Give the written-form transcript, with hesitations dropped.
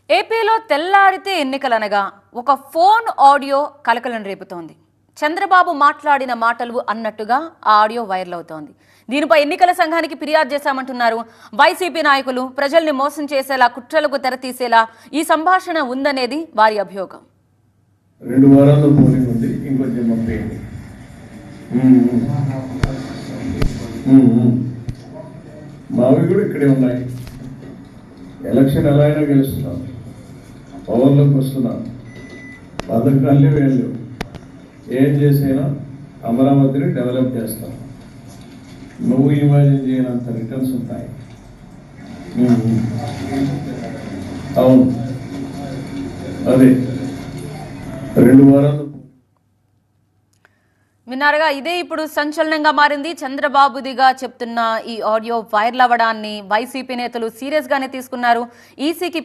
ఏపీలో తెల్లారితే ఎన్నికలనగా ఒక ఫోన్ ఆడియో కలకలం రేపుతోంది. చంద్రబాబు మాట్లాడిన మాటలు అన్నట్టుగా ఆ ఆడియో వైరల్ అవుతోంది. దీనిపై ఎన్నికల సంఘానికి ఫిర్యాదు చేశామంటున్నారు వైసీపీ నాయకులు. ప్రజల్ని మోసం చేసేలా, కుట్రలకు తెరతీసేలా ఈ సంభాషణ ఉందనేది వారి అభియోగం. 2 వారాల్లో పోలింగ్ ఉంది, ఇంకొంచెం పంపేయండి. మావి కూడా ఇక్కడే ఉన్నాయి. ఎలక్షన్ ఎలా అయినా గెలుస్తున్నాం, పవర్లోకి వస్తున్నాం, పథకాలే వేళ్ళు. ఏం చేసైనా అమరావతిని డెవలప్ చేస్తాం. నువ్వు ఇమాజిన్ చేయనంత రిటర్న్స్ ఉంటాయి. అవును, అదే 2 వారాలు విన్నారుగా. ఇదే ఇప్పుడు సంచలనంగా మారింది. చంద్రబాబుదిగా చెప్తున్న ఈ ఆడియో వైరల్ అవ్వడాన్ని వైసీపీ నేతలు సీరియస్ గానే తీసుకున్నారు. ఈసీకి